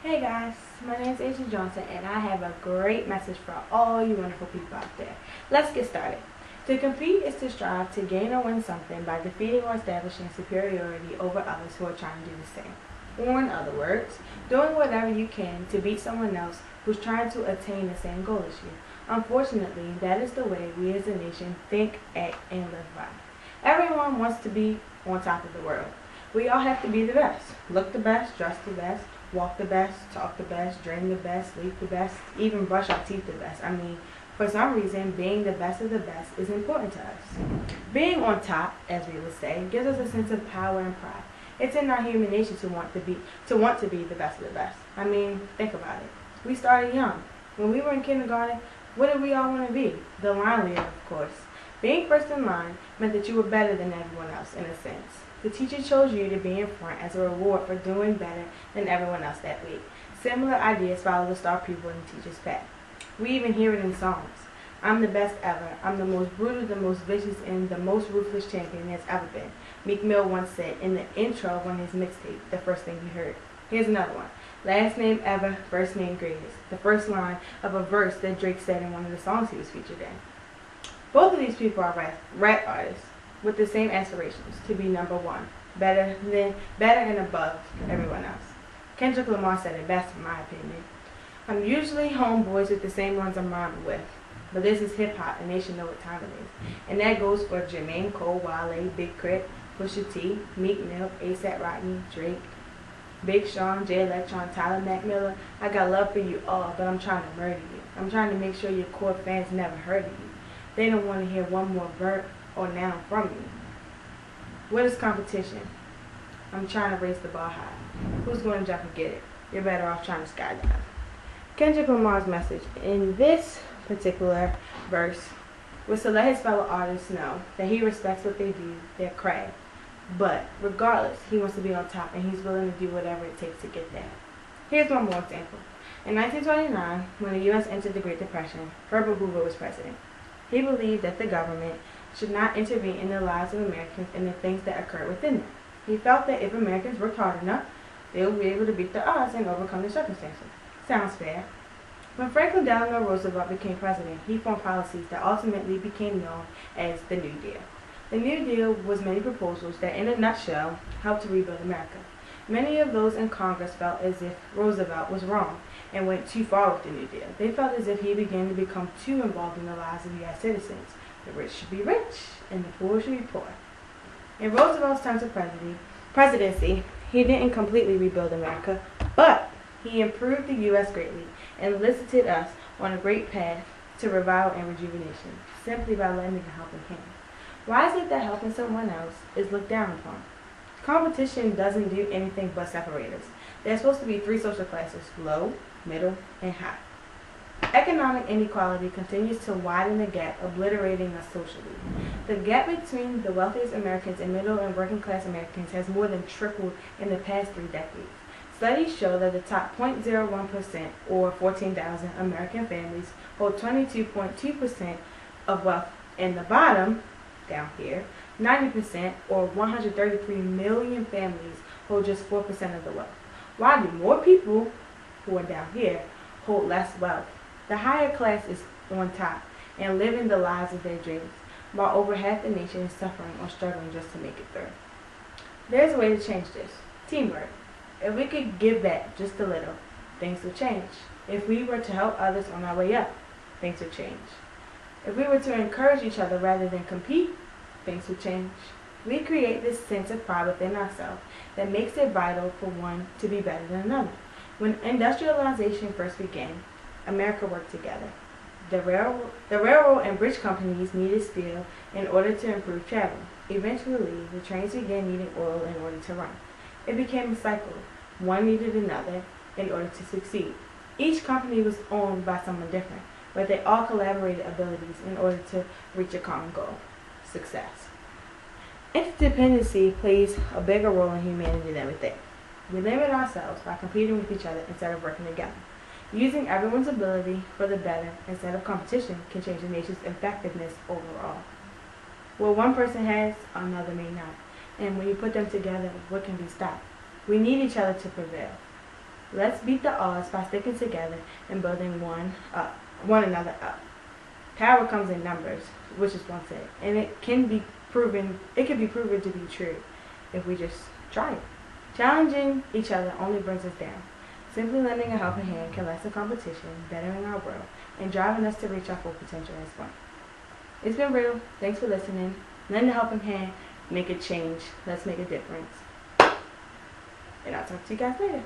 Hey guys, my name is Asia Johnson and I have a great message for all you wonderful people out there. Let's get started. To compete is to strive to gain or win something by defeating or establishing superiority over others who are trying to do the same. Or in other words, doing whatever you can to beat someone else who's trying to attain the same goal as you. Unfortunately, that is the way we as a nation think, act, and live by. Everyone wants to be on top of the world. We all have to be the best. Look the best, dress the best, walk the best, talk the best, dream the best, sleep the best, even brush our teeth the best. For some reason, being the best of the best is important to us. Being on top, as we would say, gives us a sense of power and pride. It's in our human nature to want to be the best of the best. Think about it. We started young. When we were in kindergarten, what did we all want to be? The line leader, of course. Being first in line meant that you were better than everyone else, in a sense. The teacher chose you to be in front as a reward for doing better than everyone else that week. Similar ideas follow the star pupil in the teacher's path. We even hear it in songs. I'm the best ever. I'm the most brutal, the most vicious, and the most ruthless champion there's ever been. Meek Mill once said in the intro of one of his mixtape, the first thing you heard. Here's another one. Last name ever, first name greatest. The first line of a verse that Drake said in one of the songs he was featured in. Both of these people are rap artists with the same aspirations, to be number one, better and above everyone else. Kendrick Lamar said it best in my opinion. I'm usually homeboys with the same ones I'm rhyming with, but this is hip hop and they should know what time it is. And that goes for Jermaine Cole, Wale, Big Crit, Pusha T, Meek Mill, A$AP Rocky, Drake, Big Sean, Jay Electron, Tyler, Mac Miller. I got love for you all, but I'm trying to murder you. I'm trying to make sure your core fans never heard of you. They don't want to hear one more verb or noun from you. What is competition? I'm trying to raise the bar high. Who's going to jump and get it? You're better off trying to skydive. Kendrick Lamar's message in this particular verse was to let his fellow artists know that he respects what they do, their craft. But regardless, he wants to be on top and he's willing to do whatever it takes to get there. Here's one more example. In 1929, when the U.S. entered the Great Depression, Herbert Hoover was president. He believed that the government should not intervene in the lives of Americans and the things that occurred within them. He felt that if Americans worked hard enough, they would be able to beat the odds and overcome the circumstances. Sounds fair. When Franklin Delano Roosevelt became president, he formed policies that ultimately became known as the New Deal. The New Deal was many proposals that, in a nutshell, helped to rebuild America. Many of those in Congress felt as if Roosevelt was wrong and went too far with the New Deal. They felt as if he began to become too involved in the lives of U.S. citizens. The rich should be rich, and the poor should be poor. In Roosevelt's terms of presidency, he didn't completely rebuild America, but he improved the U.S. greatly and elicited us on a great path to revival and rejuvenation, simply by lending a helping hand. Why is it that helping someone else is looked down upon? Competition doesn't do anything but separate us. There's supposed to be three social classes: low, middle, and high. Economic inequality continues to widen the gap, obliterating us socially. The gap between the wealthiest Americans and middle and working class Americans has more than tripled in the past 3 decades. Studies show that the top 0.01%, or 14,000 American families, hold 22.2% of wealth, and the bottom, down here, 90%, or 133 million families, hold just 4% of the wealth. Why do more people, who are down here, hold less wealth? The higher class is on top and living the lives of their dreams, while over half the nation is suffering or struggling just to make it through. There's a way to change this. Teamwork. If we could give back just a little, things would change. If we were to help others on our way up, things would change. If we were to encourage each other rather than compete, things would change. We create this sense of pride within ourselves that makes it vital for one to be better than another. When industrialization first began, America worked together. The railroad and bridge companies needed steel in order to improve travel. Eventually, the trains began needing oil in order to run. It became a cycle. One needed another in order to succeed. Each company was owned by someone different, but they all collaborated abilities in order to reach a common goal: success. Interdependency plays a bigger role in humanity than we think. We limit ourselves by competing with each other instead of working together. Using everyone's ability for the better instead of competition can change the nation's effectiveness overall. What one person has, another may not. And when you put them together, what can be stopped? We need each other to prevail. Let's beat the odds by sticking together and building one another up. Power comes in numbers, which is one said, and it can be proven to be true if we just try it. Challenging each other only brings us down. Simply lending a helping hand can lessen competition, bettering our world, and driving us to reach our full potential as one. It's been real. Thanks for listening. Lend a helping hand, make a change. Let's make a difference. And I'll talk to you guys later.